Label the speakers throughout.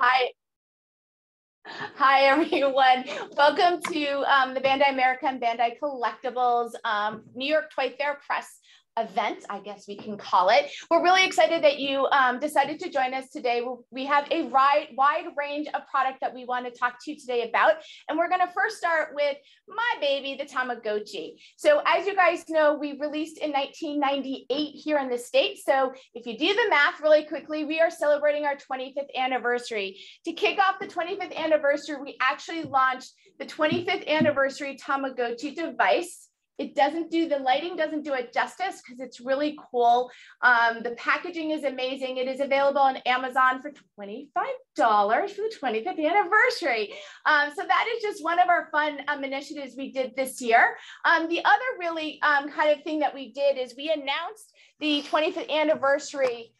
Speaker 1: Hi. Hi, everyone. Welcome to the Bandai America and Bandai Collectibles New York ToyFair Press event, I guess we can call it. We're really excited that you decided to join us today. We have a wide range of product that we want to talk to you today about. And we're going to first start with my baby, the Tamagotchi. So as you guys know, we released in 1998 here in the States. So if you do the math really quickly, we are celebrating our 25th anniversary. To kick off the 25th anniversary, we actually launched the 25th anniversary Tamagotchi device. It doesn't do, the lighting doesn't do it justice because it's really cool. The packaging is amazing. It is available on Amazon for $25 for the 25th anniversary. So that is just one of our fun initiatives we did this year. The other really kind of thing that we did is we announced the 25th anniversary,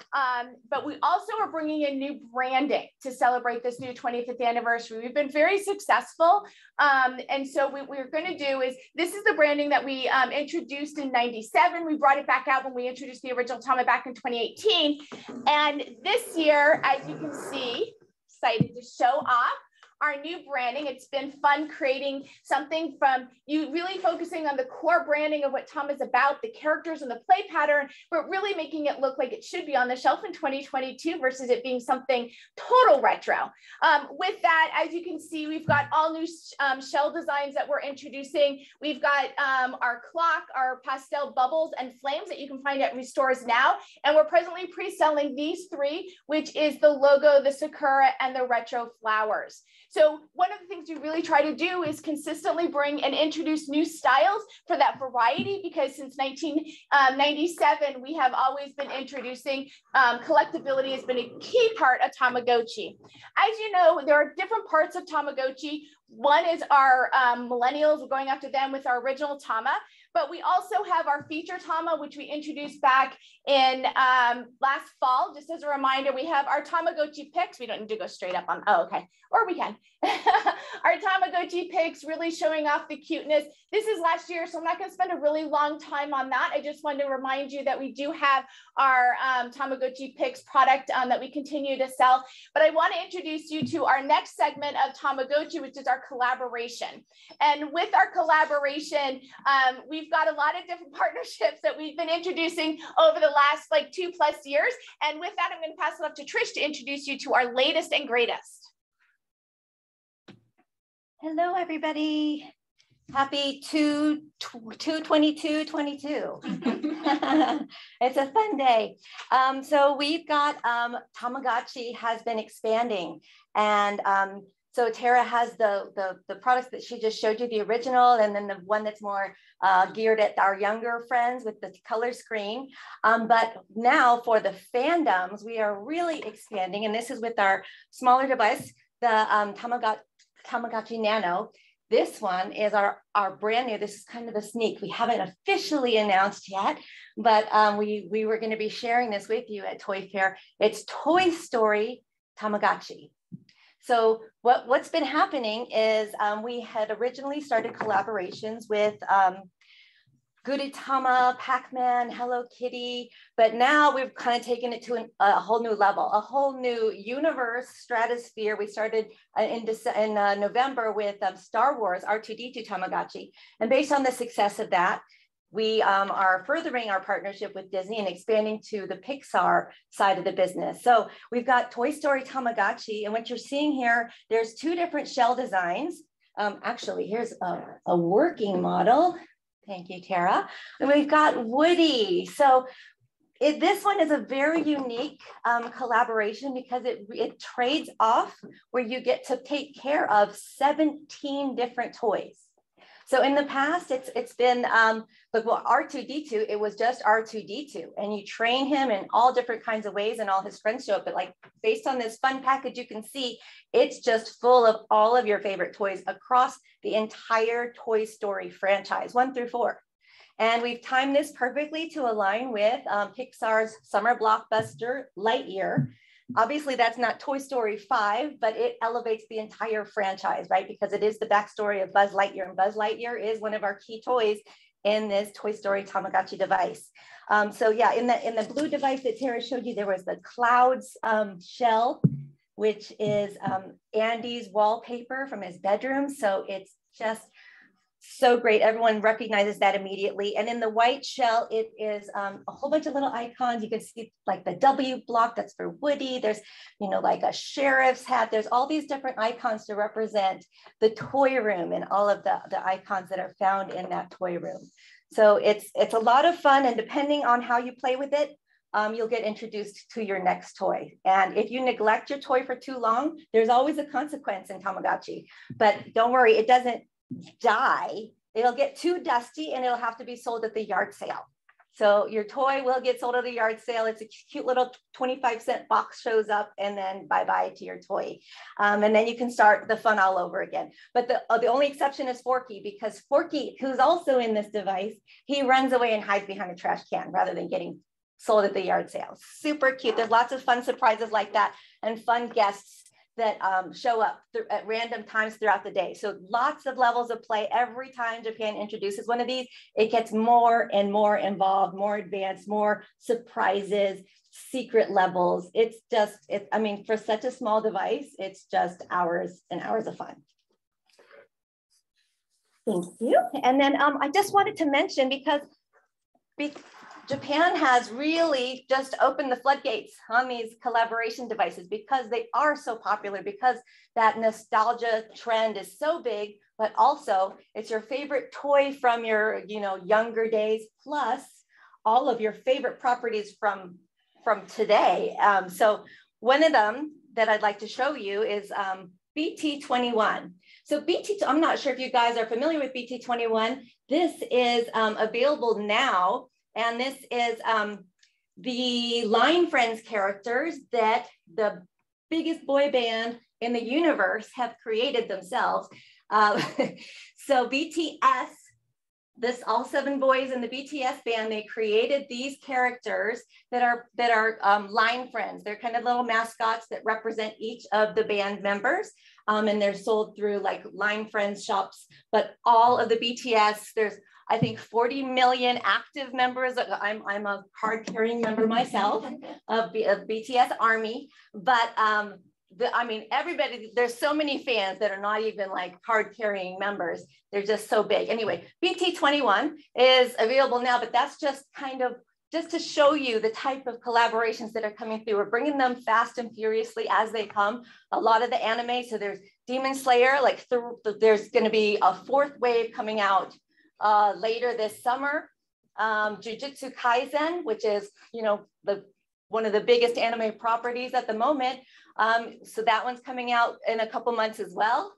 Speaker 1: but we also are bringing in new branding to celebrate this new 25th anniversary. We've been very successful. And so what we're going to do is, this is the branding that we introduced in '97. We brought it back out when we introduced the original Tama back in 2018. And this year, as you can see, excited to show off our new branding. It's been fun creating something from you really focusing on the core branding of what Tama is about, the characters and the play pattern, but really making it look like it should be on the shelf in 2022 versus it being something total retro. With that, as you can see, we've got all new shell designs that we're introducing. We've got our clock, our pastel bubbles and flames that you can find at stores now. And we're presently pre-selling these three, which is the logo, the sakura, and the retro flowers. So one of the things we really try to do is consistently bring and introduce new styles for that variety, because since 1997, we have always been introducing collectability has been a key part of Tamagotchi. As you know, there are different parts of Tamagotchi. One is our millennials, we're going after them with our original Tama, but we also have our feature Tama, which we introduced back in last fall. Just as a reminder, we have our Tamagotchi picks. We don't need to go straight up on, oh, okay, or we can. Our Tamagotchi picks really showing off the cuteness. This is last year, so I'm not gonna spend a really long time on that. I just wanted to remind you that we do have our Tamagotchi picks product that we continue to sell. But I wanna introduce you to our next segment of Tamagotchi, which is our collaboration. And with our collaboration, we've got a lot of different partnerships that we've been introducing over the last like 2+ years. And with that, I'm going to pass it up to Trish to introduce you to our latest and greatest.
Speaker 2: Hello, everybody. Happy 2/22/22. It's a fun day. So we've got Tamagotchi has been expanding, and so Tara has the products that she just showed you, the original, and then the one that's more geared at our younger friends with the color screen. But now for the fandoms, we are really expanding, and this is with our smaller device, the Tamagotchi Nano. This one is our brand new, this is kind of a sneak. We haven't officially announced yet, but we were going to be sharing this with you at ToyFair. It's Toy Story Tamagotchi. So what's been happening is we had originally started collaborations with Gudetama, Pac-Man, Hello Kitty, but now we've kind of taken it to a whole new level, a whole new universe, stratosphere. We started in November with Star Wars R2-D2 Tamagotchi, and based on the success of that, we are furthering our partnership with Disney and expanding to the Pixar side of the business. So we've got Toy Story Tamagotchi, and what you're seeing here, there's two different shell designs. Actually, here's a working model. Thank you, Tara. And we've got Woody. So this one is a very unique collaboration because it trades off where you get to take care of 17 different toys. So in the past, it's been, like, well, R2-D2, it was just R2-D2, and you train him in all different kinds of ways and all his friends show up. But like, based on this fun package, you can see it's just full of all of your favorite toys across the entire Toy Story franchise, 1 through 4. And we've timed this perfectly to align with Pixar's summer blockbuster, Lightyear. Obviously, that's not Toy Story 5, but it elevates the entire franchise, right? Because it is the backstory of Buzz Lightyear, and Buzz Lightyear is one of our key toys in this Toy Story Tamagotchi device. So yeah, in the blue device that Tara showed you, there was the Clouds shell. which is Andy's wallpaper from his bedroom. So it's just so great. Everyone recognizes that immediately. And in the white shell, it is a whole bunch of little icons. You can see like the W block, that's for Woody. There's, you know, like a sheriff's hat. There's all these different icons to represent the toy room and all of the icons that are found in that toy room. So it's a lot of fun, and depending on how you play with it, you'll get introduced to your next toy. And if you neglect your toy for too long, there's always a consequence in Tamagotchi. But don't worry, it doesn't die. It'll get too dusty and it'll have to be sold at the yard sale. So your toy will get sold at the yard sale. It's a cute little 25-cent box shows up, and then bye-bye to your toy. And then you can start the fun all over again. But the only exception is Forky, because Forky, who's also in this device, he runs away and hides behind a trash can rather than getting sold at the yard sale. Super cute. There's lots of fun surprises like that and fun guests that show up at random times throughout the day. So lots of levels of play. Every time Japan introduces one of these, it gets more and more involved, more advanced, more surprises, secret levels. It's just, I mean, for such a small device, it's just hours and hours of fun. Thank you. And then I just wanted to mention, because Japan has really just opened the floodgates on these collaboration devices, because they are so popular, because that nostalgia trend is so big, but also it's your favorite toy from your, you know, younger days, plus all of your favorite properties from today. So one of them that I'd like to show you is BT21. So I'm not sure if you guys are familiar with BT21. This is available now. And this is the Line Friends characters that the biggest boy band in the universe have created themselves. So BTS, all 7 boys in the BTS band, they created these characters that are Line Friends. They're kind of little mascots that represent each of the band members. And they're sold through like Line Friends shops, but all of the BTS, there's I think 40 million active members. I'm a card carrying member myself of BTS Army, but I mean, everybody, there's so many fans that are not even like card carrying members. They're just so big. Anyway, BT21 is available now, but that's just kind of just to show you the type of collaborations that are coming through. We're bringing them fast and furiously as they come. A lot of the anime, so there's Demon Slayer, like there's gonna be a 4th wave coming out later this summer. Jiu-Jitsu Kaizen, which is, you know, one of the biggest anime properties at the moment. So that one's coming out in a couple months as well.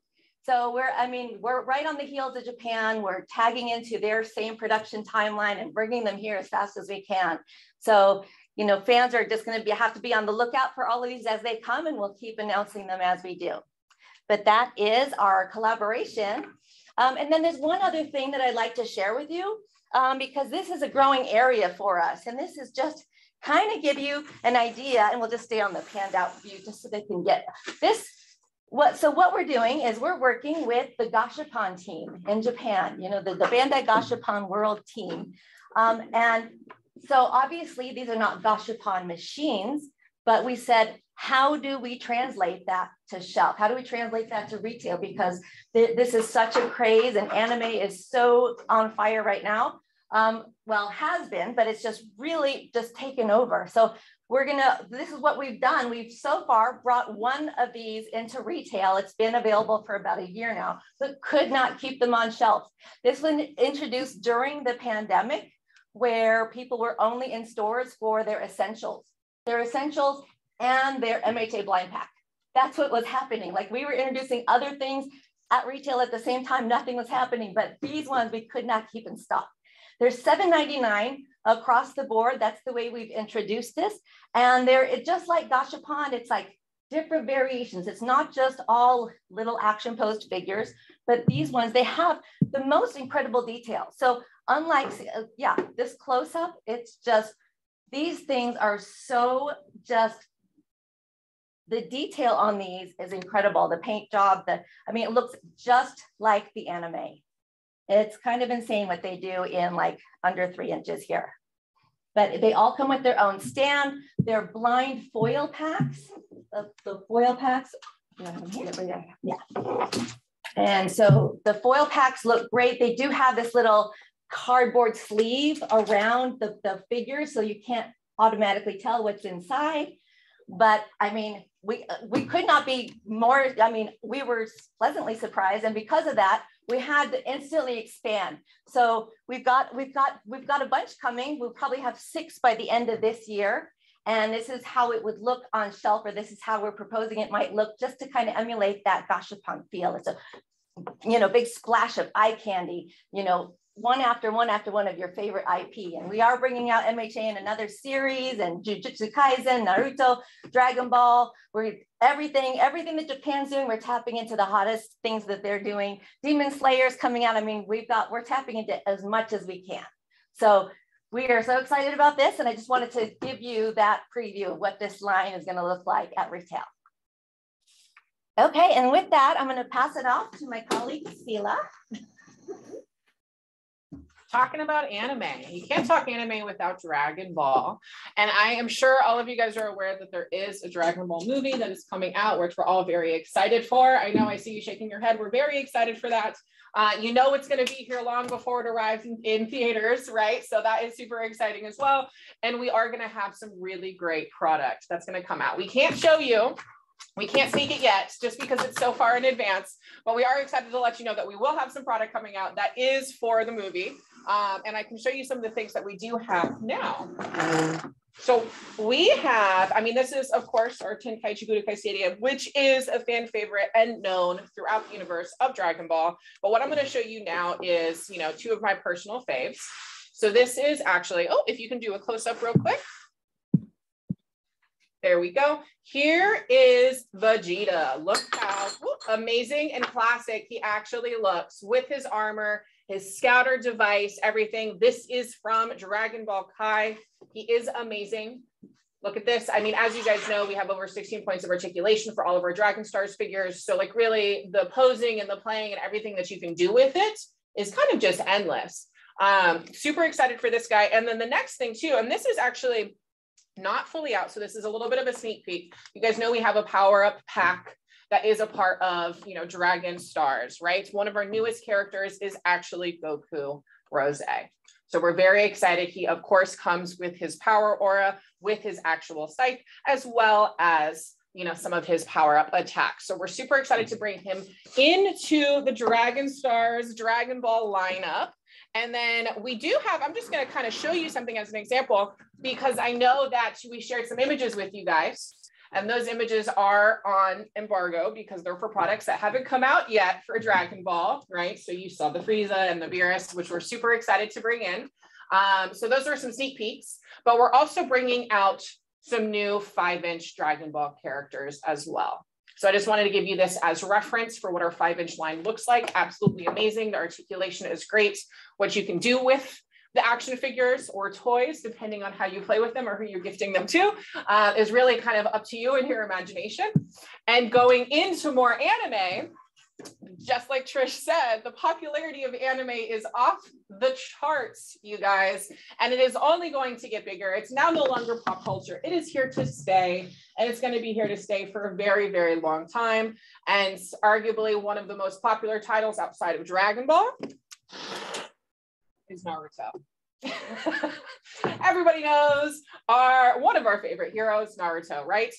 Speaker 2: So we're right on the heels of Japan. We're tagging into their same production timeline and bringing them here as fast as we can. So, you know, fans are just going to have to be on the lookout for all of these as they come, and we'll keep announcing them as we do. But that is our collaboration. And then there's one other thing that I'd like to share with you, because this is a growing area for us. And this is just kind of give you an idea, and we'll just stay on the panned out view just so they can get this. So what we're doing is we're working with the Gashapon team in Japan, you know, the Bandai Gashapon World team. And so obviously these are not Gashapon machines, but we said, how do we translate that to shelf? How do we translate that to retail? Because this is such a craze, and anime is so on fire right now. Well, has been, but it's just really just taken over. So this is what we've done. We've so far brought one of these into retail. It's been available for about a year now, but could not keep them on shelf. This was introduced during the pandemic, where people were only in stores for their essentials and their MHA blind pack. That's what was happening. Like, we were introducing other things at retail at the same time, nothing was happening, but these ones we could not keep in stock. They're $7.99 across the board. That's the way we've introduced this. And it's just like Gashapon, it's like different variations. It's not just all little action posed figures, but these ones, they have the most incredible detail. So unlike, this close up, it's just, these things are so just, the detail on these is incredible. The paint job, it looks just like the anime. It's kind of insane what they do in like under 3 inches here. but they all come with their own stand. They're blind foil packs. The foil packs. Yeah. And so the foil packs look great. They do have this little cardboard sleeve around the figure, so you can't automatically tell what's inside. But I mean, we could not be more, I mean, we were pleasantly surprised. And because of that, we had to instantly expand. So we've got a bunch coming. We'll probably have 6 by the end of this year. And this is how it would look on shelf, or this is how we're proposing it might look, just to kind of emulate that gashapon feel. It's a, you know, big splash of eye candy, you know, one after one of your favorite IP. And we are bringing out MHA in another series, and Jiu-Jitsu Kaizen, Naruto, Dragon Ball, everything that Japan's doing, we're tapping into the hottest things that they're doing. Demon Slayer's coming out. I mean, we're tapping into as much as we can. So we are so excited about this, and I just wanted to give you that preview of what this line is going to look like at retail. Okay, and with that, I'm going to pass it off to my colleague, Sila.
Speaker 3: Talking about anime. You can't talk anime without Dragon Ball. And I am sure all of you guys are aware that there is a Dragon Ball movie that is coming out, which we're all very excited for. I know I see you shaking your head. We're very excited for that. You know it's going to be here long before it arrives in theaters, right? So that is super exciting as well. And we are going to have some really great product that's going to come out. We can't show you. We can't sneak it yet just because it's so far in advance, but we are excited to let you know that we will have some product coming out that is for the movie. And I can show you some of the things that we do have now. So we have, I mean, this is, of course, our Tenkaichi Budokai Stadium, which is a fan favorite and known throughout the universe of Dragon Ball. But what I'm going to show you now is, you know, 2 of my personal faves. So this is actually, oh, if you can do a close up real quick. There we go. Here is Vegeta. Look how amazing and classic he actually looks with his armor, his scouter device, everything. This is from Dragon Ball Kai. He is amazing. Look at this. I mean, as you guys know, we have over 16 points of articulation for all of our Dragon Stars figures. So like really the posing and the playing and everything that you can do with it is kind of just endless. Super excited for this guy. And then the next thing too, and this is actually not fully out. So this is a little bit of a sneak peek. You guys know we have a power-up pack that is a part of, you know, Dragon Stars, right? One of our newest characters is actually Goku Rose. So we're very excited. He, of course, comes with his power aura, with his actual sight, as well as, you know, some of his power-up attacks. So we're super excited to bring him into the Dragon Stars Dragon Ball lineup. And then we do have, I'm just going to kind of show you something as an example, because I know that we shared some images with you guys. And those images are on embargo because they're for products that haven't come out yet for Dragon Ball, right? So you saw the Frieza and the Beerus, which we're super excited to bring in. So those are some sneak peeks, but we're also bringing out some new 5-inch Dragon Ball characters as well. So I just wanted to give you this as reference for what our 5-inch line looks like. Absolutely amazing. The articulation is great. What you can do with the action figures or toys, depending on how you play with them or who you're gifting them to, is really kind of up to you and your imagination. And going into more anime, just like Trish said, the popularity of anime is off the charts, you guys, and it is only going to get bigger. It's now no longer pop culture. It is here to stay, and it's going to be here to stay for a very, very long time. And arguably one of the most popular titles outside of Dragon Ball is Naruto. Everybody knows one of our favorite heroes, Naruto, right?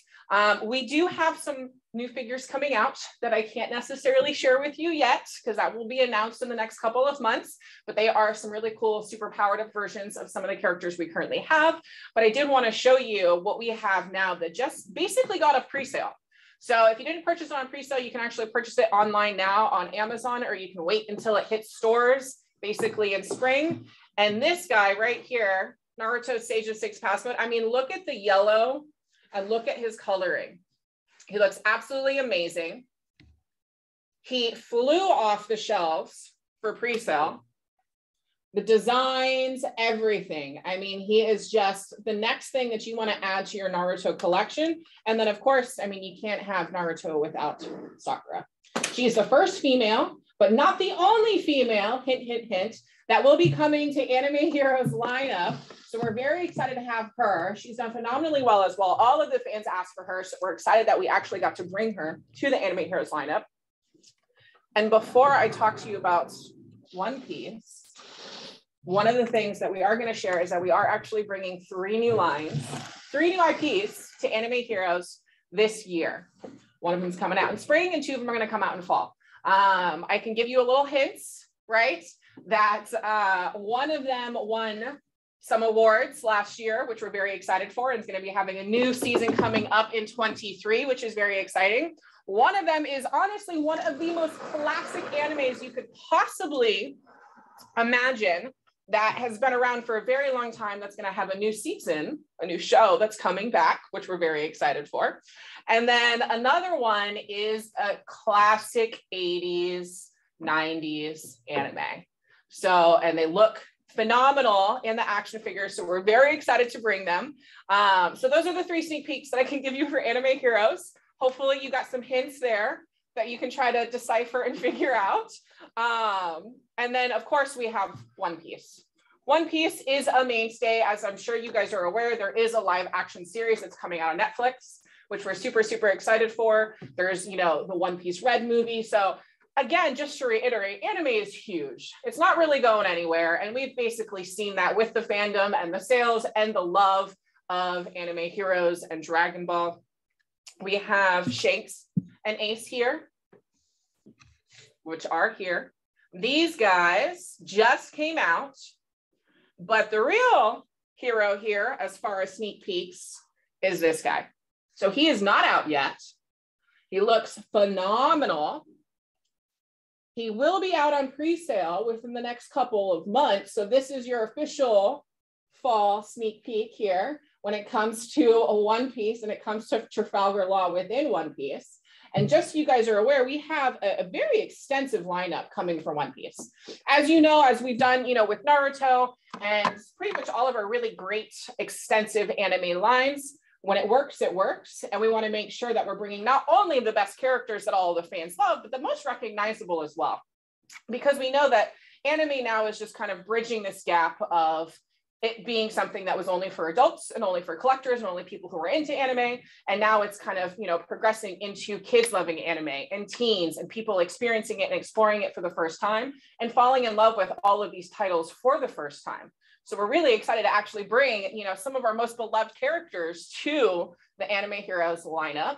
Speaker 3: We do have some new figures coming out that I can't necessarily share with you yet, because that will be announced in the next couple of months, but they are some really cool, super powered up versions of some of the characters we currently have. But I did want to show you what we have now that just basically got a pre-sale. So if you didn't purchase it on pre-sale, you can actually purchase it online now on Amazon, or you can wait until it hits stores basically in spring. And this guy right here, Naruto Stage of 6 Pass Mode, I mean, look at the yellow and look at his coloring. He looks absolutely amazing. He flew off the shelves for pre-sale. The designs, everything. I mean, he is just the next thing that you want to add to your Naruto collection. And then, of course, I mean, you can't have Naruto without Sakura. She's the first female but not the only female, hint, hint, hint, that will be coming to Anime Heroes lineup. So we're very excited to have her. She's done phenomenally well as well. All of the fans asked for her, so we're excited that we actually got to bring her to the Anime Heroes lineup. And before I talk to you about One Piece, one of the things that we are going to share is that we are actually bringing 3 new lines, 3 new IPs to Anime Heroes this year. One of them is coming out in spring and 2 of them are going to come out in fall. I can give you a little hint, right? That one of them won some awards last year, which we're very excited for, and is going to be having a new season coming up in 23, which is very exciting. One of them is honestly one of the most classic animes you could possibly imagine, that has been around for a very long time, that's going to have a new season, a new show that's coming back, which we're very excited for. And then another one is a classic 80s, 90s anime. So, and they look phenomenal in the action figures, so we're very excited to bring them. So those are the 3 sneak peeks that I can give you for Anime Heroes. Hopefully you got some hints there that you can try to decipher and figure out. And then of course we have One Piece. One Piece is a mainstay. As I'm sure you guys are aware, there is a live action series that's coming out on Netflix, which we're super, super excited for. There's, you know, the One Piece Red movie. So again, just to reiterate, anime is huge. It's not really going anywhere. And we've basically seen that with the fandom and the sales and the love of Anime Heroes and Dragon Ball. We have Shanks and Ace here, which are here. These guys just came out, but the real hero here, as far as sneak peeks, is this guy. So he is not out yet. He looks phenomenal. He will be out on pre-sale within the next couple of months. So this is your official fall sneak peek here when it comes to a One Piece and it comes to Trafalgar Law within One Piece. And just so you guys are aware, we have a very extensive lineup coming for One Piece. As you know, as we've done, you know, with Naruto and pretty much all of our really great extensive anime lines, when it works, it works. And we want to make sure that we're bringing not only the best characters that all the fans love, but the most recognizable as well. Because we know that anime now is just kind of bridging this gap of it being something that was only for adults and only for collectors and only people who were into anime. And now it's kind of, you know, progressing into kids loving anime and teens and people experiencing it and exploring it for the first time and falling in love with all of these titles for the first time. So we're really excited to actually bring, you know, some of our most beloved characters to the Anime Heroes lineup.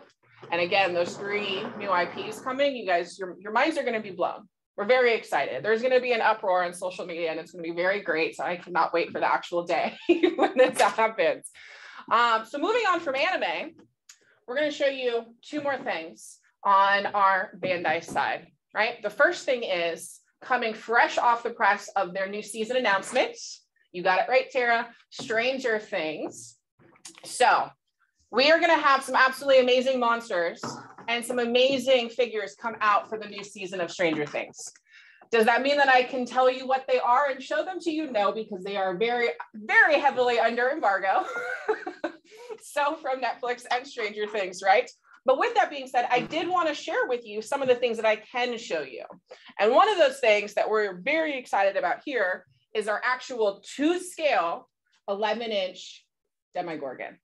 Speaker 3: And again, those 3 new IPs coming, you guys, your minds are going to be blown. We're very excited. There's going to be an uproar on social media and it's going to be very great. So I cannot wait for the actual day when this happens. So moving on from anime, we're going to show you 2 more things on our Bandai side, right? The first thing is coming fresh off the press of their new season announcements. You got it right, Tara. Stranger Things. So we are going to have some absolutely amazing monsters and some amazing figures come out for the new season of Stranger Things. Does that mean that I can tell you what they are and show them to you? No, because they are very, very heavily under embargo. So from Netflix and Stranger Things, right? But with that being said, I did want to share with you some of the things that I can show you. And one of those things that we're very excited about here is our actual 2-scale 11-inch Demogorgon.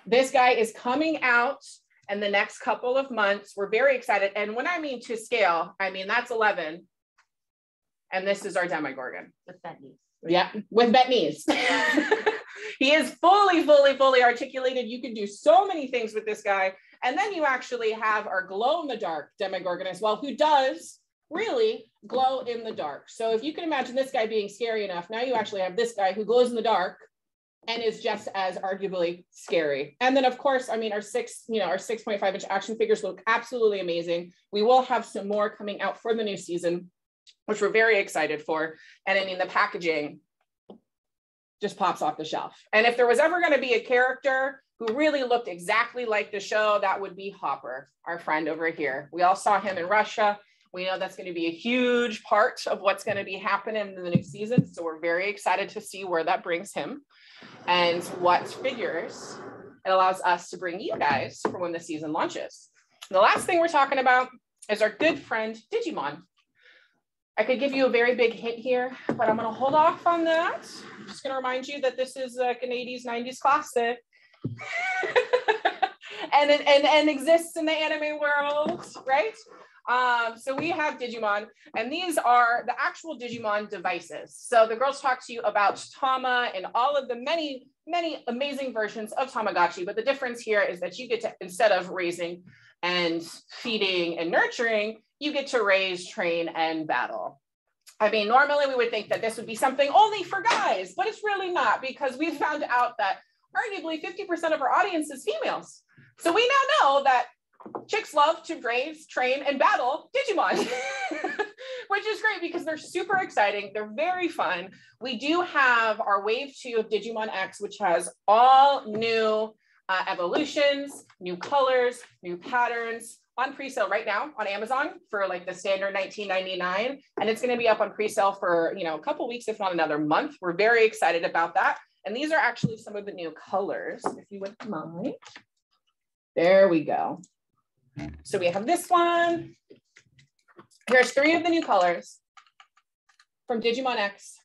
Speaker 3: This guy is coming out in the next couple of months. We're very excited. And when I mean 2-scale, I mean that's 11. And this is our Demogorgon.
Speaker 2: With bent knees.
Speaker 3: Yeah, with bent knees. He is fully articulated. You can do so many things with this guy. And then you actually have our glow-in-the-dark Demogorgon as well, who does really glow in the dark. So if you can imagine this guy being scary enough, now you actually have this guy who glows in the dark and is just as arguably scary. And then of course, I mean, our 6.5-inch action figures look absolutely amazing. We will have some more coming out for the new season, which we're very excited for. And I mean, the packaging just pops off the shelf. And if there was ever going to be a character who really looked exactly like the show, that would be Hopper, our friend over here. We all saw him in Russia. We know that's going to be a huge part of what's going to be happening in the new season. So we're very excited to see where that brings him and what figures it allows us to bring you guys for when the season launches. The last thing we're talking about is our good friend Digimon. I could give you a very big hint here, but I'm going to hold off on that. I'm just going to remind you that this is like an 80s, 90s classic. and exists in the anime world, right? So we have Digimon, and these are the actual Digimon devices. So the girls talk to you about Tama and all of the many, many amazing versions of Tamagotchi, but the difference here is that you get to, instead of raising and feeding and nurturing, you get to raise, train, and battle. I mean, normally we would think that this would be something only for guys, but it's really not, because we've found out that arguably 50% of our audience is females. So we now know that chicks love to raise, train, and battle Digimon, which is great because they're super exciting. They're very fun. We do have our wave 2 of Digimon X, which has all new evolutions, new colors, new patterns, on pre-sale right now on Amazon for like the standard $19.99, and it's going to be up on pre-sale for, you know, a couple weeks, if not another month. We're very excited about that. And these are actually some of the new colors, if you wouldn't mind. There we go. So we have this one. Here's 3 of the new colors from Digimon X,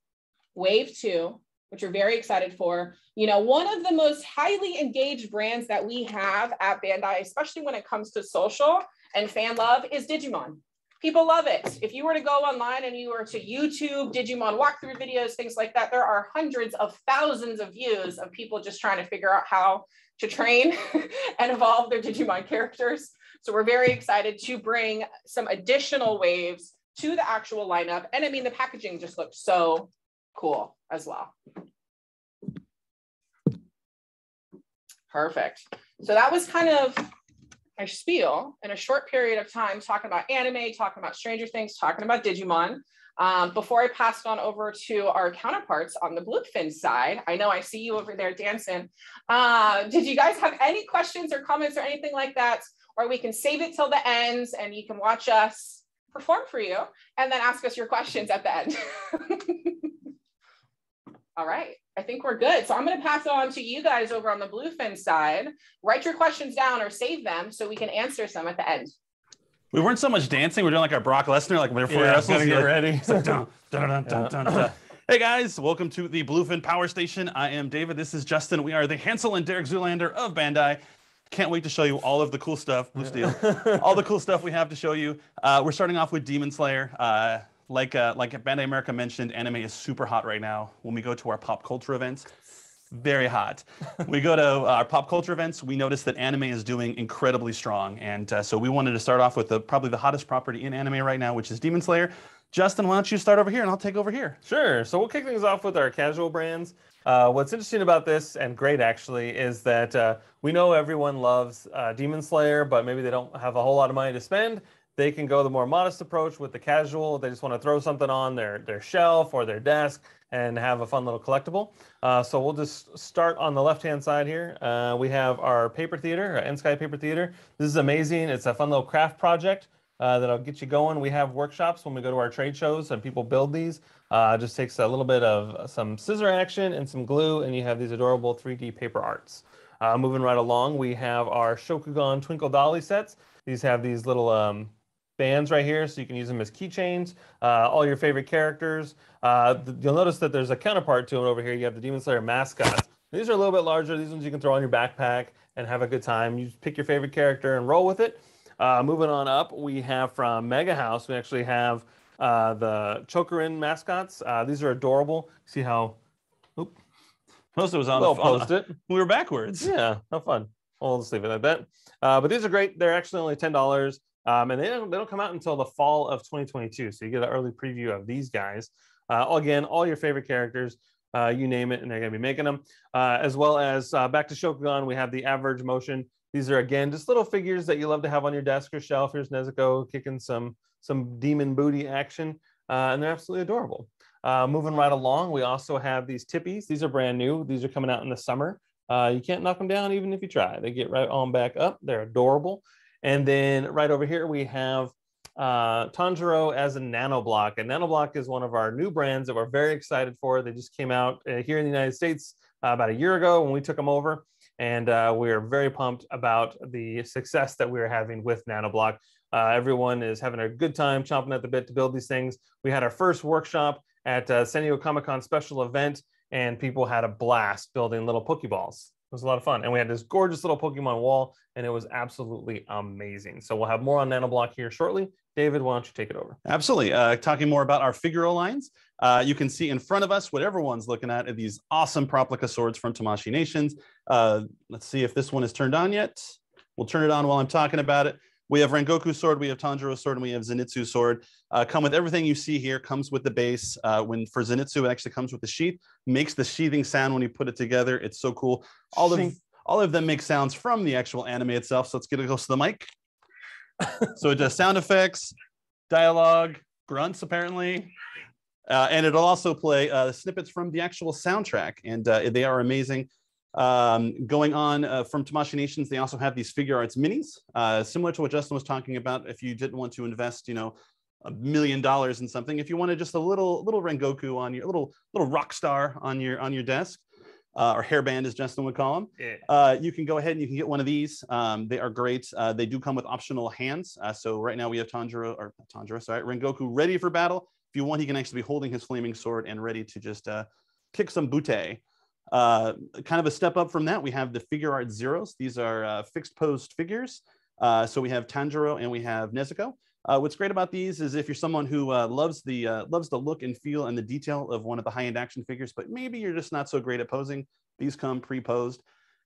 Speaker 3: Wave 2, which we're very excited for. You know, one of the most highly engaged brands that we have at Bandai, especially when it comes to social and fan love, is Digimon. People love it. If you were to go online and you were to YouTube Digimon walkthrough videos, things like that, there are hundreds of thousands of views of people just trying to figure out how to train and evolve their Digimon characters. So we're very excited to bring some additional waves to the actual lineup. And I mean, the packaging just looks so cool as well. Perfect. So that was kind of a spiel in a short period of time, talking about anime, talking about Stranger Things, talking about Digimon. Before I passed on over to our counterparts on the Bluefin side, I know I see you over there dancing. Did you guys have any questions or comments or anything like that? Or we can save it till the end and you can watch us perform for you and then ask us your questions at the end. All right, I think we're good. So I'm going to pass it on to you guys over on the Bluefin side. Write your questions down or save them so we can answer some at the end.
Speaker 4: We weren't so much dancing. We're doing like our Brock Lesnar, like before he wrestles.
Speaker 5: Get ready.
Speaker 4: Like, dun, dun, dun, dun, dun. Hey guys, welcome to the Bluefin Power Station. I am David. This is Justin. We are the Hansel and Derek Zoolander of Bandai. Can't wait to show you all of the cool stuff, Blue Steel, all the cool stuff we have to show you. We're starting off with Demon Slayer. Like Bandai America mentioned, anime is super hot right now. When we go to our pop culture events, very hot. We go to our pop culture events, we notice that anime is doing incredibly strong. And so we wanted to start off with probably the hottest property in anime right now, which is Demon Slayer. Justin, why don't you start over here and I'll take over here.
Speaker 5: Sure. So we'll kick things off with our casual brands. What's interesting about this, and great actually, is that we know everyone loves Demon Slayer, but maybe they don't have a whole lot of money to spend. They can go the more modest approach with the casual. They just want to throw something on their shelf or their desk and have a fun little collectible. So we'll just start on the left-hand side here. We have our paper theater, our N-Sky paper theater. This is amazing. It's a fun little craft project that'll get you going. We have workshops when we go to our trade shows and people build these. It just takes a little bit of some scissor action and some glue, and you have these adorable 3D paper arts. Moving right along, we have our Shokugan Twinkle Dolly sets. These have these little bands right here, so you can use them as keychains. All your favorite characters. You'll notice that there's a counterpart to it over here. You have the Demon Slayer mascots. These are a little bit larger. These ones you can throw on your backpack and have a good time. You just pick your favorite character and roll with it. Moving on up, we have from Mega House, we actually have the Chokerin mascots. These are adorable. See how,
Speaker 4: Most of it was on
Speaker 5: we'll
Speaker 4: the
Speaker 5: post it.
Speaker 4: We were backwards.
Speaker 5: Yeah, how fun. We'll just leave it like that. But these are great. They're actually only $10. And they don't come out until the fall of 2022. So you get an early preview of these guys. Again, all your favorite characters, you name it, and they're going to be making them. As well as back to Shokugan, we have the Average Motion. These are, again, just little figures that you love to have on your desk or shelf. Here's Nezuko kicking some demon booty action, and they're absolutely adorable. Moving right along, we also have these Tippies. These are brand new. These are coming out in the summer. You can't knock them down even if you try. They get right on back up. They're adorable. And then right over here, we have Tanjuro as a Nanoblock. And Nanoblock is one of our new brands that we're very excited for. They just came out here in the United States about a year ago when we took them over. And we are very pumped about the success that we are having with Nanoblock. Everyone is having a good time chomping at the bit to build these things. We had our first workshop at San Diego Comic-Con special event, and people had a blast building little Pokeballs. It was a lot of fun. And we had this gorgeous little Pokemon wall, and it was absolutely amazing. So we'll have more on Nanoblock here shortly. David, why don't you take it over?
Speaker 4: Absolutely. Talking more about our figure lines, you can see in front of us what everyone's looking at are these awesome Proplica swords from Tamashii Nations. Let's see if this one is turned on yet. We'll turn it on while I'm talking about it. We have Rengoku sword, we have Tanjiro sword, and we have Zenitsu sword. Come with everything you see here, comes with the base. For Zenitsu, it actually comes with the sheath, makes the sheathing sound when you put it together. It's so cool. All of them make sounds from the actual anime itself. So let's get close to the mic. So it does sound effects, dialogue, grunts apparently. And it'll also play snippets from the actual soundtrack. And they are amazing. Going on from Tamashii Nations, they also have these figure arts minis, similar to what Justin was talking about. If you didn't want to invest, $1 million in something, if you wanted just a little Rengoku on your little rock star on your desk, or hairband as Justin would call them, you can go ahead and you can get one of these. They are great. They do come with optional hands. So right now we have Rengoku ready for battle. If you want, he can actually be holding his flaming sword and ready to just kick some butte. Kind of a step up from that, we have the figure art zeros. These are fixed posed figures. So we have Tanjiro and we have Nezuko. What's great about these is if you're someone who loves the look and feel and the detail of one of the high-end action figures, but maybe you're just not so great at posing, these come pre-posed.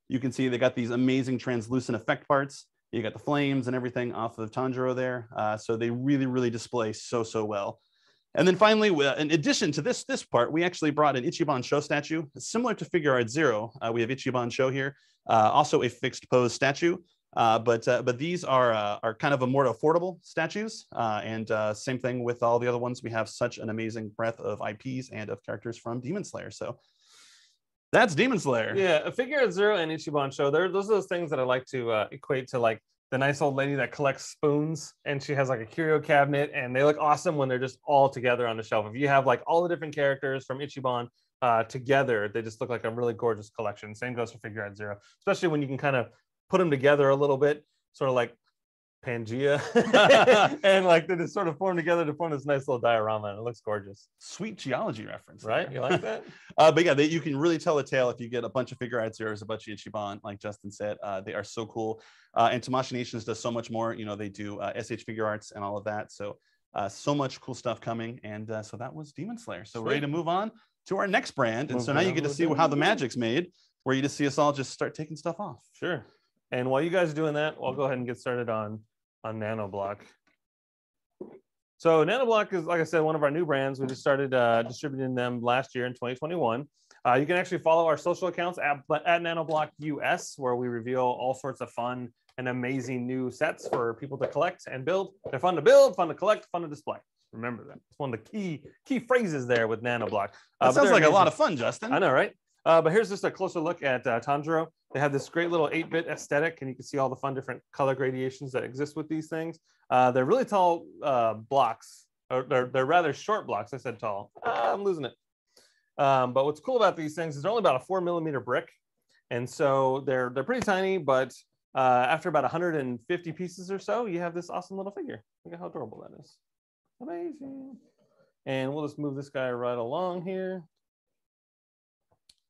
Speaker 4: You can see they got these amazing translucent effect parts. You got the flames and everything off of Tanjiro there. So they really, really display so well. And then finally, in addition to this part, we actually brought an Ichiban Sho statue, similar to Figure Art Zero. We have Ichiban Sho here, also a fixed pose statue. But these are kind of a more affordable statues. And same thing with all the other ones. We have such an amazing breadth of IPs and of characters from Demon Slayer. So that's Demon Slayer.
Speaker 5: Yeah, Figure Art Zero and Ichiban Sho. Those are those things that I like to equate to like the nice old lady that collects spoons, and she has like a curio cabinet, and they look awesome when they're just all together on the shelf. If you have like all the different characters from Ichiban together, they just look like a really gorgeous collection. Same goes for Figure Art Zero, especially when you can kind of put them together a little bit, sort of like Pangea, and like they just sort of form together to form this nice little diorama, and it looks gorgeous.
Speaker 4: Sweet geology reference,
Speaker 5: right? You like that?
Speaker 4: But yeah, you can really tell a tale if you get a bunch of Figure Art Zeros, a bunch of Ichiban, like Justin said. They are so cool. And Tamashii Nations does so much more. They do SH Figure Arts and all of that. So so much cool stuff coming. And so that was Demon Slayer. So ready to move on to our next brand. And so now you get to see how the magic's made, where you just see us all just start taking stuff off.
Speaker 5: Sure. And while you guys are doing that, I'll go ahead and get started on Nanoblock. So Nanoblock is, like I said, one of our new brands. We just started distributing them last year in 2021. You can actually follow our social accounts at Nanoblock US, where we reveal all sorts of fun and amazing new sets for people to collect and build. They're fun to build, fun to collect, fun to display. Remember that. It's one of the key phrases there with Nanoblock.
Speaker 4: That sounds like a lot of fun, Justin.
Speaker 5: I know, right? But here's just a closer look at Tanjiro. They have this great little 8-bit aesthetic, and you can see all the fun different color gradations that exist with these things. They're really tall blocks, or they're rather short blocks. I said tall. I'm losing it. But what's cool about these things is they're only about a 4mm brick, and so they're pretty tiny. But after about 150 pieces or so, you have this awesome little figure. Look at how adorable that is. Amazing. And we'll just move this guy right along here.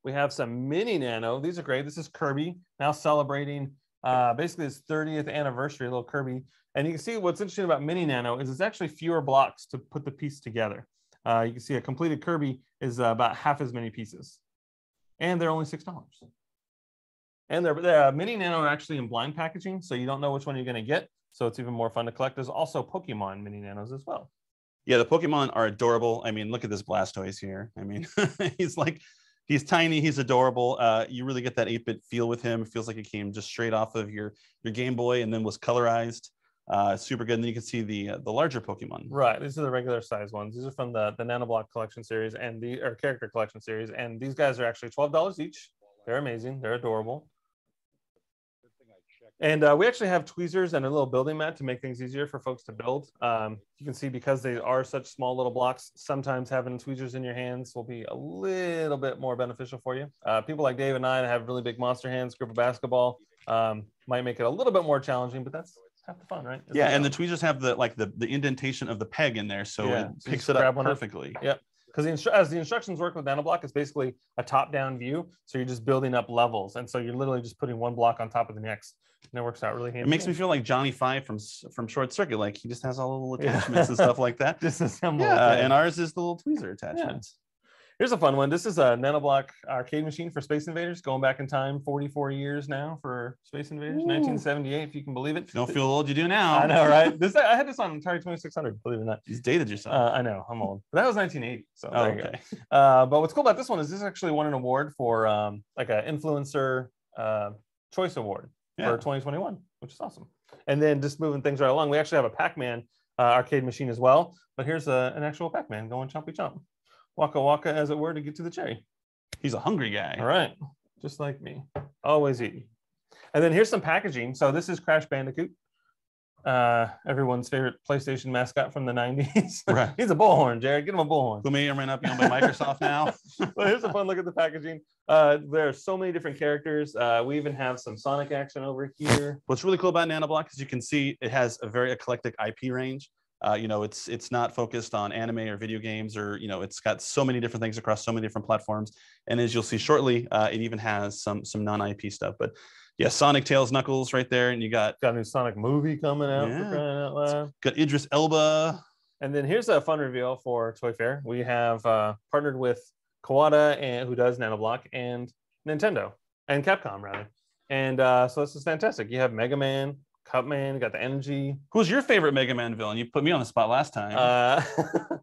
Speaker 5: We have some mini Nano. These are great. This is Kirby now celebrating basically his 30th anniversary, little Kirby. And you can see what's interesting about mini Nano is it's actually fewer blocks to put the piece together. You can see a completed Kirby is about half as many pieces. And they're only $6. And they're mini Nano are actually in blind packaging, so you don't know which one you're going to get. So it's even more fun to collect. There's also Pokemon mini Nanos as well.
Speaker 4: Yeah, the Pokemon are adorable. I mean, look at this Blastoise here. I mean, he's tiny, he's adorable. You really get that 8-bit feel with him. It feels like it came just straight off of your Game Boy and then was colorized. Super good. And then you can see the larger Pokemon.
Speaker 5: Right. These are the regular size ones. These are from the Nanoblock collection series and the character collection series. And these guys are actually $12 each. They're amazing. They're adorable. And we actually have tweezers and a little building mat to make things easier for folks to build. You can see because they are such small little blocks, sometimes having tweezers in your hands will be a little bit more beneficial for you. People like Dave and I that have really big monster hands, grip a basketball, might make it a little bit more challenging, but that's half the fun, right?
Speaker 4: Yeah, and the tweezers have the indentation of the peg in there, so it picks it up perfectly.
Speaker 5: Yep. Because as the instructions work with Nanoblock, it's basically a top-down view. So you're just building up levels. And so you're literally just putting one block on top of the next. And it works out really handy.
Speaker 4: It makes me feel like Johnny Five from Short Circuit. Like he just has all the little attachments and stuff like that.
Speaker 5: Disassemble.
Speaker 4: Yeah, and ours is the little tweezer attachment.
Speaker 5: Here's a fun one. This is a Nanoblock arcade machine for Space Invaders, going back in time 44 years now for Space Invaders, 1978, if you can believe it.
Speaker 4: If you don't feel old, you do now.
Speaker 5: I know, right? I had this on Atari 2600, believe it or not.
Speaker 4: You dated yourself.
Speaker 5: I know, I'm old. But that was 1980, so there you
Speaker 4: okay.
Speaker 5: go. But what's cool about this one is this actually won an award for like an influencer choice award for 2021, which is awesome. And then just moving things right along, we actually have a Pac-Man arcade machine as well. But here's an actual Pac-Man going chompy chomp. Waka waka, as it were, to get to the cherry.
Speaker 4: He's a hungry guy.
Speaker 5: All right, just like me, always eating. And then here's some packaging. So this is Crash Bandicoot, everyone's favorite PlayStation mascot from the 90s.
Speaker 4: Right.
Speaker 5: He's a bullhorn, Jared. Get him a bullhorn.
Speaker 4: Who may or may not be owned by Microsoft now.
Speaker 5: Well, here's a fun look at the packaging. There are so many different characters. We even have some Sonic action over here.
Speaker 4: What's really cool about Nanoblock is you can see it has a very eclectic IP range. It's not focused on anime or video games, or it's got so many different things across so many different platforms. And as you'll see shortly, it even has some non-IP stuff. But yeah, Sonic, Tails, Knuckles right there, and you got
Speaker 5: a new Sonic movie coming out.
Speaker 4: Yeah.
Speaker 5: For crying out loud.
Speaker 4: Got Idris Elba.
Speaker 5: And then here's a fun reveal for ToyFair. We have partnered with Kawada, and who does Nanoblock, and Nintendo and Capcom rather. And so this is fantastic. You have Mega Man, Cutman, got the energy.
Speaker 4: Who's your favorite Mega Man villain? You put me on the spot last time.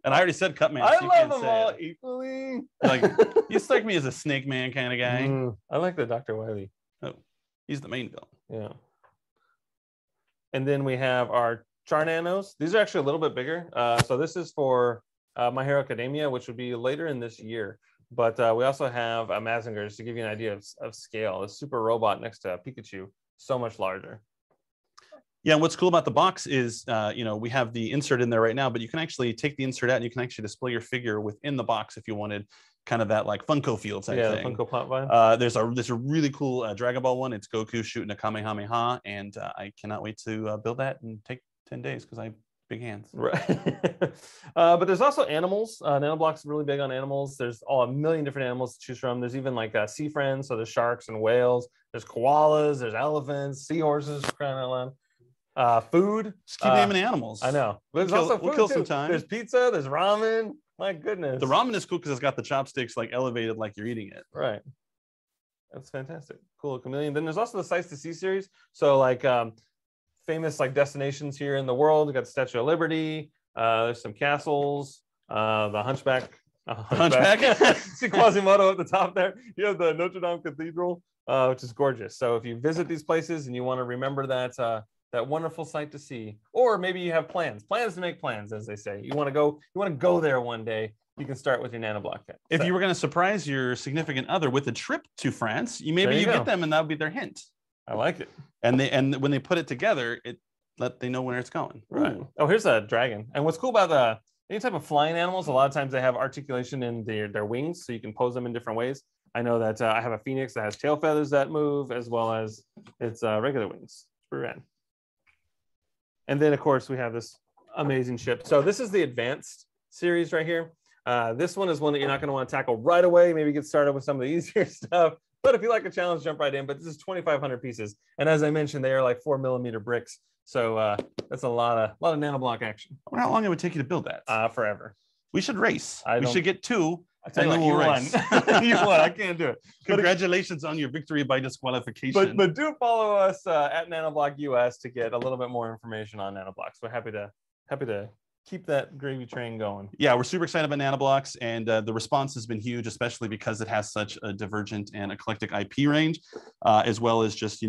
Speaker 4: And I already said Cutman.
Speaker 5: I
Speaker 4: so
Speaker 5: love them all equally.
Speaker 4: Like, you strike me as a Snake Man kind of guy.
Speaker 5: I like the Dr. Wily.
Speaker 4: Oh, he's the main villain.
Speaker 5: Yeah. And then we have our Char Nanos. These are actually a little bit bigger. So this is for My Hero Academia, which would be later in this year. But we also have Mazingers to give you an idea of scale. A super robot next to Pikachu, so much larger.
Speaker 4: Yeah, and what's cool about the box is, we have the insert in there right now, but you can actually take the insert out and you can actually display your figure within the box if you wanted kind of that like Funko feel type thing.
Speaker 5: Yeah, Funko Pop vibe.
Speaker 4: There's a really cool Dragon Ball one. It's Goku shooting a Kamehameha, and I cannot wait to build that and take 10 days because I have big hands.
Speaker 5: Right. But there's also animals. Nanoblock's really big on animals. There's a million different animals to choose from. There's even like sea friends, so there's sharks and whales. There's koalas. There's elephants, seahorses, crying out loud. Food.
Speaker 4: Just keep naming animals.
Speaker 5: I know. But
Speaker 4: We'll kill some time.
Speaker 5: There's pizza. There's ramen. My goodness.
Speaker 4: The ramen is cool because it's got the chopsticks like elevated like you're eating it.
Speaker 5: Right. That's fantastic. Cool chameleon. Then there's also the Sights to See series. So like famous like destinations here in the world. We got the Statue of Liberty. There's some castles. The Hunchback. See Quasimodo at the top there. You have the Notre Dame Cathedral, which is gorgeous. So if you visit these places and you want to remember that wonderful sight to see, or maybe you have plans to make plans, as they say. You want to go there one day. You can start with your Nanoblock kit.
Speaker 4: If you were going to surprise your significant other with a trip to France, you get them, and that would be their hint.
Speaker 5: I like it.
Speaker 4: And when they put it together, they know where it's going.
Speaker 5: Right. Oh, here's a dragon. And what's cool about any type of flying animals, a lot of times they have articulation in their wings, so you can pose them in different ways. I know that I have a phoenix that has tail feathers that move, as well as its regular wings. It's pretty rad. And then, of course, we have this amazing ship. So this is the advanced series right here. This one is one that you're not going to want to tackle right away. Maybe get started with some of the easier stuff. But if you like a challenge, jump right in. But this is 2,500 pieces. And as I mentioned, they are like 4mm bricks. So that's a lot of Nanoblock action.
Speaker 4: I wonder how long it would take you to build that?
Speaker 5: Forever.
Speaker 4: We should race. We should get two.
Speaker 5: I tell you what, you won. You won. I can't do it.
Speaker 4: Congratulations on your victory by disqualification.
Speaker 5: But do follow us at Nanoblock US to get a little bit more information on Nanoblock. So happy to keep that gravy train going.
Speaker 4: Yeah, we're super excited about Nanoblocks, and the response has been huge, especially because it has such a divergent and eclectic IP range, as well as just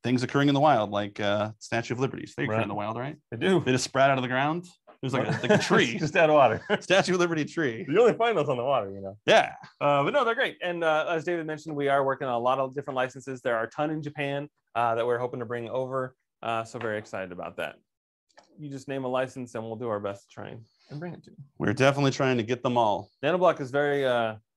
Speaker 4: things occurring in the wild, like Statue of Liberty. They occur in the wild, right?
Speaker 5: They do.
Speaker 4: They just sprout out of the ground. There's like a tree.
Speaker 5: Just out of water.
Speaker 4: Statue of Liberty tree.
Speaker 5: You only find those on the water,
Speaker 4: Yeah.
Speaker 5: But no, they're great. And as David mentioned, we are working on a lot of different licenses. There are a ton in Japan. that we're hoping to bring over. So very excited about that. You just name a license and we'll do our best to try and bring it to you.
Speaker 4: We're definitely trying to get them all.
Speaker 5: Nanoblock is very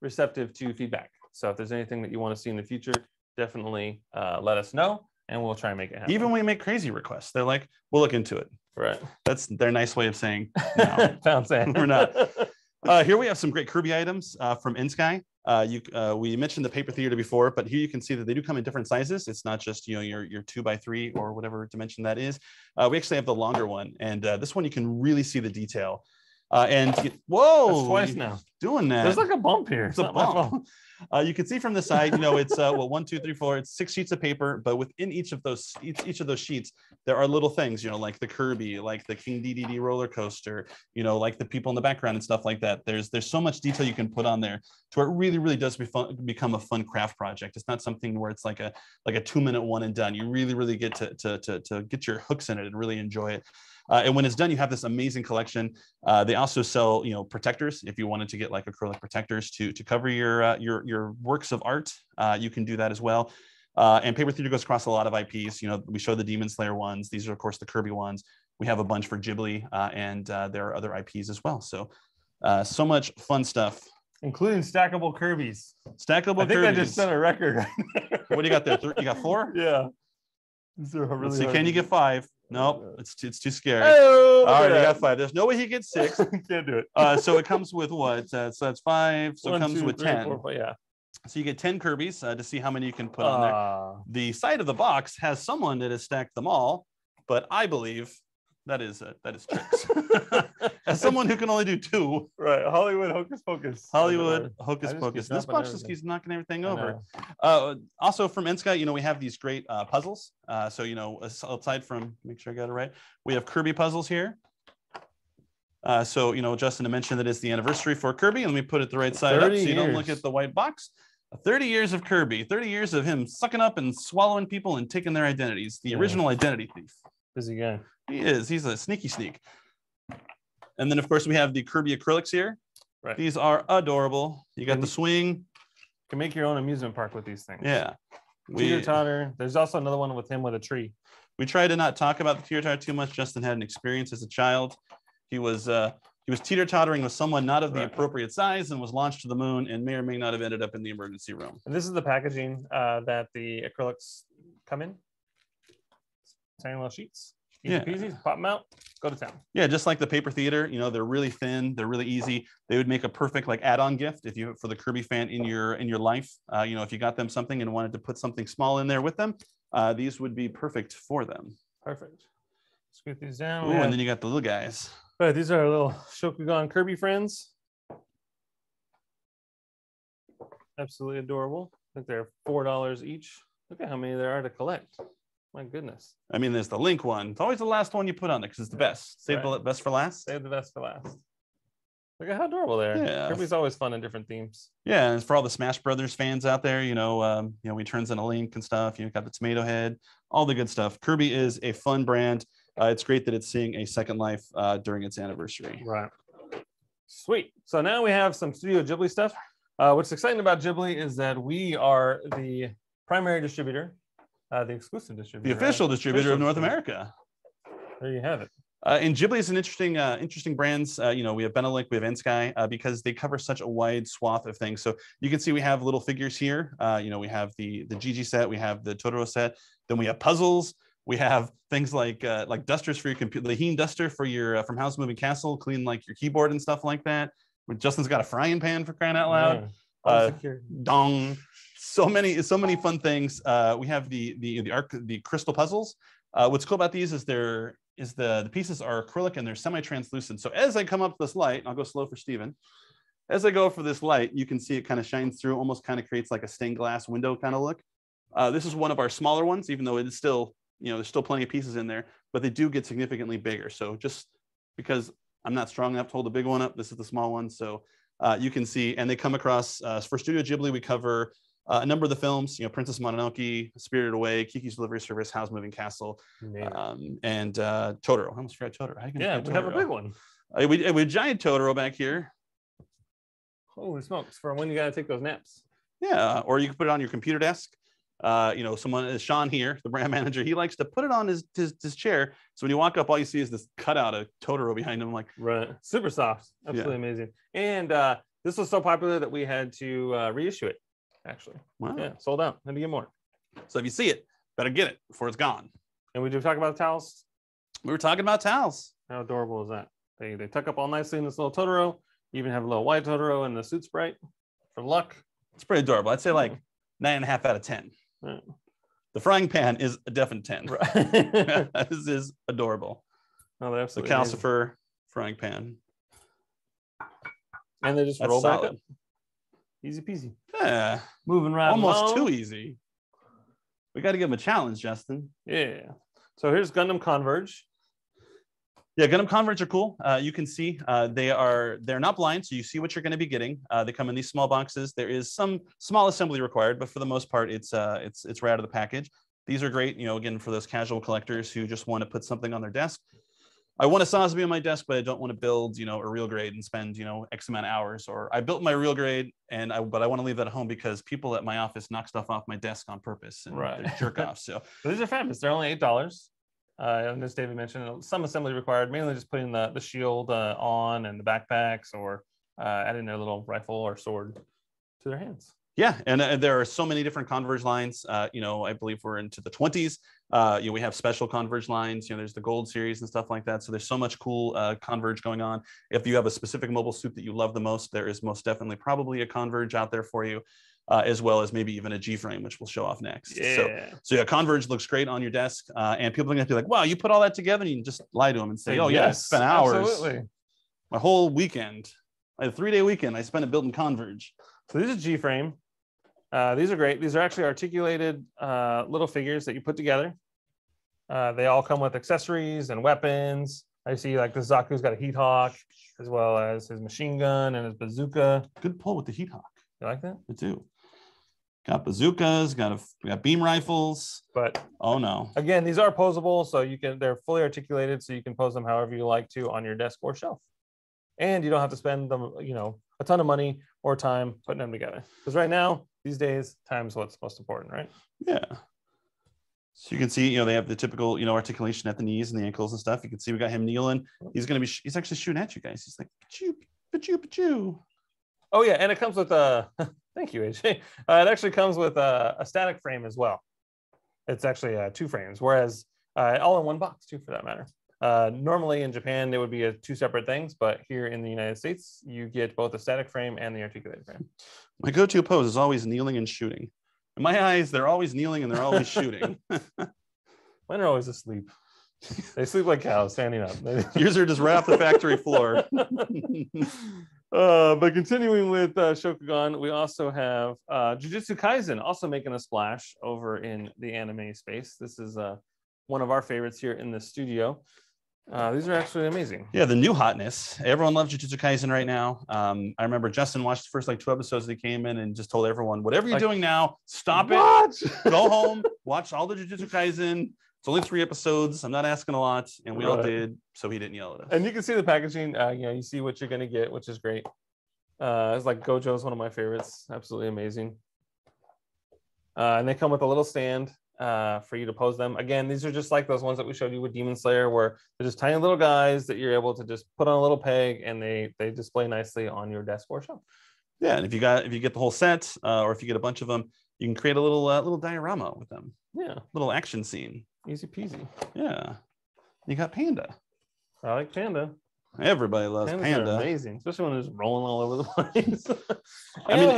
Speaker 5: receptive to feedback. So if there's anything that you want to see in the future, definitely let us know and we'll try and make it happen.
Speaker 4: Even when we make crazy requests, they're like, we'll look into it.
Speaker 5: Right.
Speaker 4: That's their nice way of saying no.
Speaker 5: Found sand.
Speaker 4: We're not. Here we have some great Kirby items from InSky. We mentioned the paper theater before, but here you can see that they do come in different sizes. It's not just your 2x3 or whatever dimension that is. We actually have the longer one, and this one you can really see the detail. Whoa!
Speaker 5: That's twice now.
Speaker 4: Doing that.
Speaker 5: There's like a bump here.
Speaker 4: It's a bump. You can see from the side, it's 1, 2, 3, 4. It's 6 sheets of paper, but within each of those sheets, there are little things, like the Kirby, like the King DDD roller coaster, like the people in the background and stuff like that. There's so much detail you can put on there to where it really, really does become a fun craft project. It's not something where it's like a 2-minute one and done. You really, really get to get your hooks in it and really enjoy it. And when it's done, you have this amazing collection. They also sell, protectors. If you wanted to get like acrylic protectors to cover your works of art, you can do that as well. And Paper Theater goes across a lot of IPs. We show the Demon Slayer ones. These are, of course, the Kirby ones. We have a bunch for Ghibli, and there are other IPs as well. So, so much fun stuff.
Speaker 5: Including stackable Kirby's.
Speaker 4: Stackable Kirby's.
Speaker 5: I think I just set a record right there.
Speaker 4: What do you got there? You got 4?
Speaker 5: Yeah. Really
Speaker 4: Let's see, can you get 5? Nope, it's too scary.
Speaker 5: Oh,
Speaker 4: all right, you got 5. There's no way he gets 6.
Speaker 5: Can't do it.
Speaker 4: So it comes with what? So that's 5. So it comes with 10.
Speaker 5: 4, 5, yeah.
Speaker 4: So you get 10 Kirby's to see how many you can put on there. The side of the box has someone that has stacked them all, but I believe that is tricks. As someone who can only do 2.
Speaker 5: Right, Hollywood Hocus Pocus.
Speaker 4: Hollywood Hocus Pocus. This box just keeps knocking everything over. Also from InSky, we have these great puzzles. So, aside from, make sure I got it right, we have Kirby puzzles here. So, Justin mentioned that it's the anniversary for Kirby. Let me put it the right side up so you don't look at the white box. 30 years of Kirby, 30 years of him sucking up and swallowing people and taking their identities. The original identity thief.
Speaker 5: Busy guy.
Speaker 4: He is. He's a sneaky sneak. And then, of course, we have the Kirby Acrylics here.
Speaker 5: Right.
Speaker 4: These are adorable. You got the swing.
Speaker 5: You can make your own amusement park with these things.
Speaker 4: Yeah.
Speaker 5: Teeter-totter. There's also another one with him with a tree.
Speaker 4: We try to not talk about the teeter-totter too much. Justin had an experience as a child. He was teeter-tottering with someone not of the appropriate size and was launched to the moon and may or may not have ended up in the emergency room.
Speaker 5: And this is the packaging that the acrylics come in. Tiny little sheets. Easy peasy, pop them out, go to town. Yeah,
Speaker 4: just like the Paper Theater, they're really thin, they're really easy. They would make a perfect add-on gift for the Kirby fan in your life. If you got them something and wanted to put something small in there with them, these would be perfect for them.
Speaker 5: Perfect. Scoot these down.
Speaker 4: Ooh, and then you got the little guys.
Speaker 5: Right, these are our little Shokugan Kirby friends. Absolutely adorable. I think they're $4 each. Look at how many there are to collect. My goodness.
Speaker 4: I mean, there's the Link one. It's always the last one you put on there because it's the best. Save the best for last.
Speaker 5: Save the best for last. Look at how adorable they are.
Speaker 4: Yeah.
Speaker 5: Kirby's always fun in different themes.
Speaker 4: Yeah, and for all the Smash Brothers fans out there, he turns into Link and stuff. Got the tomato head, all the good stuff. Kirby is a fun brand. It's great that it's seeing a second life during its anniversary.
Speaker 5: Right. Sweet. So now we have some Studio Ghibli stuff. What's exciting about Ghibli is that we are the primary distributor. The exclusive distributor.
Speaker 4: The official distributor of North America.
Speaker 5: There you have it.
Speaker 4: And Ghibli is an interesting brands. We have Benelink, we have InSky, because they cover such a wide swath of things. So you can see we have little figures here. We have the Gigi set, we have the Totoro set, then we have puzzles. We have things like dusters for your computer, the Heen duster for your from House Moving Castle, clean like your keyboard and stuff like that. Justin's got a frying pan for crying out loud. Dong. So many fun things. We have the crystal puzzles. What's cool about these is the pieces are acrylic and they're semi-translucent. So as I come up this light, I'll go slow for Steven. As I go for this light, you can see it kind of shines through, almost kind of creates like a stained glass window kind of look. This is one of our smaller ones, even though it is still, there's still plenty of pieces in there, but they do get significantly bigger. So just because I'm not strong enough to hold the big one up, this is the small one. So you can see, and they come across, for Studio Ghibli, we cover a number of the films, Princess Mononoke, Spirited Away, Kiki's Delivery Service, Howl's Moving Castle, and Totoro. I almost forgot Totoro.
Speaker 5: We have a big one.
Speaker 4: We have a giant Totoro back here.
Speaker 5: Holy smokes, for when you got to take those naps.
Speaker 4: Yeah, or you can put it on your computer desk. You know, someone, Sean here, the brand manager, he likes to put it on his chair. So when you walk up, all you see is this cutout of Totoro behind him. I'm like,
Speaker 5: right, super soft, absolutely amazing. And this was so popular that we had to reissue it. Actually,
Speaker 4: wow,
Speaker 5: yeah, sold out. Had to get more.
Speaker 4: So if you see it, better get it before it's gone.
Speaker 5: And we did talk about the towels.
Speaker 4: We were talking about towels. How
Speaker 5: adorable is that? They tuck up all nicely in this little Totoro. You even have a little white Totoro in the suit sprite for luck.
Speaker 4: It's pretty adorable. I'd say like 9.5 out of 10.
Speaker 5: Right.
Speaker 4: The frying pan is a definite 10.
Speaker 5: Right.
Speaker 4: This is adorable.
Speaker 5: Oh, they're absolutely
Speaker 4: the calcifer frying pan.
Speaker 5: And they just roll back up. Easy peasy.
Speaker 4: Yeah.
Speaker 5: Moving right
Speaker 4: almost
Speaker 5: along.
Speaker 4: Too easy. We got to give him a challenge, Justin.
Speaker 5: Yeah. So here's Gundam Converge.
Speaker 4: Yeah, Gundam Converge are cool. You can see they're not blind, so you see what you're going to be getting. They come in these small boxes. There is some small assembly required, but for the most part, it's right out of the package. These are great, you know, again, for those casual collectors who just want to put something on their desk. I want a Sosby on my desk, but I don't want to build, you know, a real grade and spend, you know, X amount of hours. Or I built my real grade, but I want to leave that at home because people at my office knock stuff off my desk on purpose and they're jerk offs. So
Speaker 5: these are fabulous. They're only $8. And as David mentioned, some assembly required, mainly just putting the shield on and the backpacks, or adding their little rifle or sword to their hands.
Speaker 4: Yeah, and there are so many different Converge lines. You know, I believe we're into the 20s. You know, we have special Converge lines. You know, there's the Gold series and stuff like that. So there's so much cool Converge going on. If you have a specific mobile suit that you love the most, there is most definitely probably a Converge out there for you. As well as maybe even a G-frame, which we'll show off next.
Speaker 5: Yeah.
Speaker 4: So yeah, Converge looks great on your desk, and people are going to be like, "Wow, you put all that together?" And you can just lie to them and say, "Oh yeah, I spent hours,
Speaker 5: absolutely.
Speaker 4: My whole weekend, I had a 3-day weekend. I spent it building Converge."
Speaker 5: So these are G-frame. These are great. These are actually articulated little figures that you put together. They all come with accessories and weapons. I see like the Zaku's got a heat hawk, as well as his machine gun and his bazooka.
Speaker 4: Good pull with the heat hawk.
Speaker 5: You like that?
Speaker 4: I do. Got bazookas, we got beam rifles.
Speaker 5: But
Speaker 4: oh no.
Speaker 5: Again, these are posable, so they're fully articulated, so you can pose them however you like to on your desk or shelf. And you don't have to spend them, you know, a ton of money or time putting them together. Because right now, these days, time is what's most important, right?
Speaker 4: Yeah. So you can see, you know, they have the typical, you know, articulation at the knees and the ankles and stuff. You can see we got him kneeling. He's actually shooting at you guys. He's like, pachoo, pachoo, pachoo.
Speaker 5: Oh yeah, and it comes with a. Thank you, AJ. It actually comes with a static frame as well. It's actually 2 frames, whereas all in one box too, for that matter. Normally in Japan, it would be 2 separate things, but here in the United States, you get both the static frame and the articulated frame.
Speaker 4: My go-to pose is always kneeling and shooting. In my eyes, they're always kneeling and they're always shooting.
Speaker 5: Mine are always asleep. They sleep like cows, standing up.
Speaker 4: Yours are just right off the factory floor.
Speaker 5: But continuing with Shokugan, we also have Jiu-Jitsu Kaizen also making a splash over in the anime space. This is one of our favorites here in the studio. These are actually amazing.
Speaker 4: Yeah, the new hotness. Everyone loves Jiu-Jitsu Kaizen right now. I remember Justin watched the first like 2 episodes that he came in and just told everyone, whatever you're doing now, stop it. Go home, watch all the Jiu-Jitsu Kaizen. It's only 3 episodes. I'm not asking a lot, and we all did, so he didn't yell at us.
Speaker 5: And you can see the packaging. You know, you see what you're going to get, which is great. It's like Gojo's one of my favorites. Absolutely amazing. And they come with a little stand for you to pose them. Again, these are just like those ones that we showed you with Demon Slayer, where they're just tiny little guys that you're able to just put on a little peg, and they display nicely on your desk or shelf.
Speaker 4: Yeah, and if you get the whole set, or if you get a bunch of them, you can create a little diorama with them.
Speaker 5: Yeah,
Speaker 4: little action scene.
Speaker 5: Easy peasy.
Speaker 4: Yeah, you got Panda.
Speaker 5: I like Panda.
Speaker 4: Everybody loves Panda.
Speaker 5: Amazing, especially when it's rolling all over the place.
Speaker 4: I mean,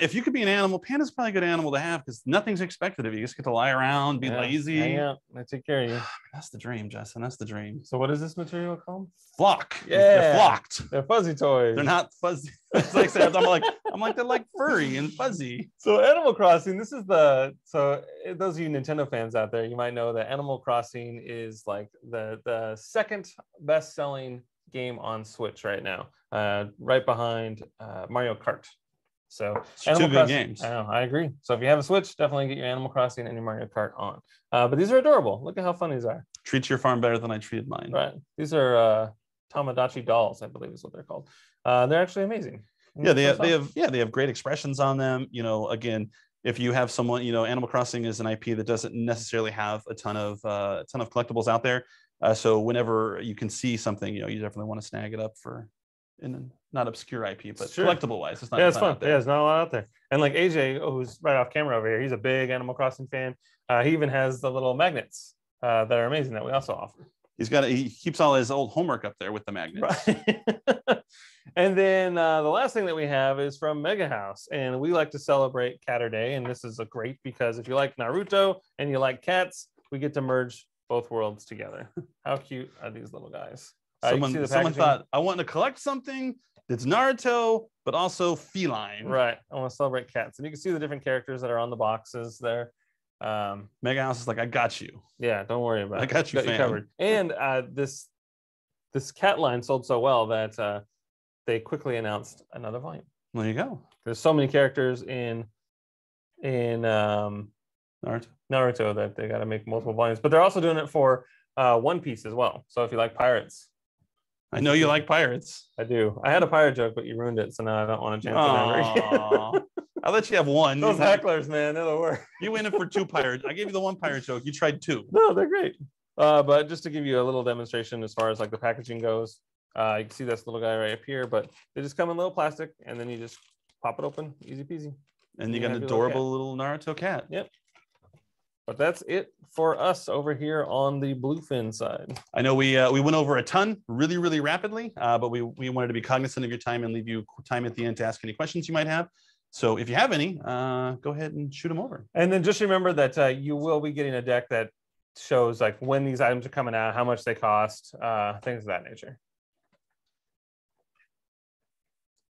Speaker 4: if you could be an animal, Panda's probably a good animal to have because nothing's expected of you. You just get to lie around, be lazy.
Speaker 5: Hang out, I take care of you.
Speaker 4: That's the dream, Justin. That's the dream.
Speaker 5: So what is this material called?
Speaker 4: Flock.
Speaker 5: Yeah,
Speaker 4: they're flocked.
Speaker 5: They're fuzzy toys.
Speaker 4: They're not fuzzy. It's like I'm like they're like furry and fuzzy.
Speaker 5: So Animal Crossing, this is so those of you Nintendo fans out there, you might know that Animal Crossing is like the second best selling game on Switch right now, right behind Mario Kart. So
Speaker 4: 2 good games.
Speaker 5: I know, I agree. So if you have a Switch, definitely get your Animal Crossing and your Mario Kart on. But these are adorable. Look at how fun these are.
Speaker 4: Treat your farm better than I treated mine.
Speaker 5: Right. These are Tamadachi Dolls, I believe is what they're called. They're actually amazing.
Speaker 4: Yeah, they have great expressions on them. You know, again, if you have someone, Animal Crossing is an IP that doesn't necessarily have a ton of collectibles out there. So whenever you can see something, you definitely want to snag it up for, in not obscure IP, but collectible wise, it's not.
Speaker 5: Yeah, it's fun. Yeah, there's not a lot out there. And like AJ, who's right off camera over here, he's a big Animal Crossing fan. He even has the little magnets that are amazing that we also offer. He
Speaker 4: keeps all his old homework up there with the magnets.
Speaker 5: Right. And then the last thing that we have is from Mega House, and we like to celebrate Catter Day. And this is a great because if you like Naruto and you like cats, we get to merge both worlds together. How cute are these little guys?
Speaker 4: Someone thought, I want to collect something that's Naruto, but also feline.
Speaker 5: Right. I want to celebrate cats. And you can see the different characters that are on the boxes there.
Speaker 4: Mega House is like, I got you.
Speaker 5: Yeah, don't worry about it.
Speaker 4: I got you, fam.
Speaker 5: Covered. And this cat line sold so well that they quickly announced another volume.
Speaker 4: There you go.
Speaker 5: There's so many characters in Naruto that they got to make multiple volumes. But they're also doing it for One Piece as well. So if you like pirates.
Speaker 4: I know you like pirates.
Speaker 5: I do. I had a pirate joke, but you ruined it. So now I don't want to chance it ever again.
Speaker 4: I'll let you have one.
Speaker 5: Those hecklers, man, they're the worst.
Speaker 4: You went in for 2 pirates. I gave you the 1 pirate joke. You tried 2.
Speaker 5: No, they're great. But just to give you a little demonstration as far as like the packaging goes, you can see this little guy right up here, but they just come in little plastic and then you just pop it open, easy peasy.
Speaker 4: And you got an adorable little Naruto cat.
Speaker 5: Yep. But that's it for us over here on the Bluefin side.
Speaker 4: I know we went over a ton really, really rapidly, but we wanted to be cognizant of your time and leave you time at the end to ask any questions you might have. So if you have any, go ahead and shoot them over.
Speaker 5: And then just remember that you will be getting a deck that shows like when these items are coming out, how much they cost, things of that nature.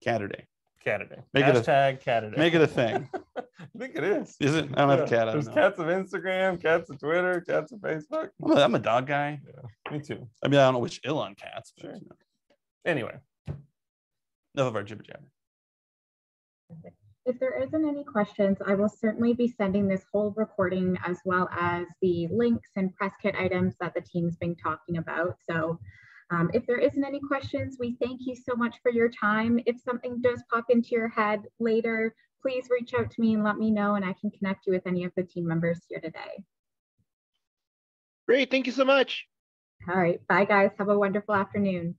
Speaker 4: Catterday.
Speaker 5: Catterday.
Speaker 4: Hashtag
Speaker 5: Catterday.
Speaker 4: Make it a thing.
Speaker 5: I think it is.
Speaker 4: Is it? I don't have a cat.
Speaker 5: There's cats of Instagram, cats of Twitter, cats of Facebook.
Speaker 4: I'm a dog guy.
Speaker 5: Yeah, me too.
Speaker 4: I mean, I don't know which ill on cats. But,
Speaker 5: sure. Anyway.
Speaker 4: Enough of our jibber jabber.
Speaker 6: If there isn't any questions, I will certainly be sending this whole recording as well as the links and press kit items that the team's been talking about. So if there isn't any questions, we thank you so much for your time. If something does pop into your head later, please reach out to me and let me know, and I can connect you with any of the team members here today.
Speaker 7: Great, thank you so much.
Speaker 6: All right, bye guys, have a wonderful afternoon.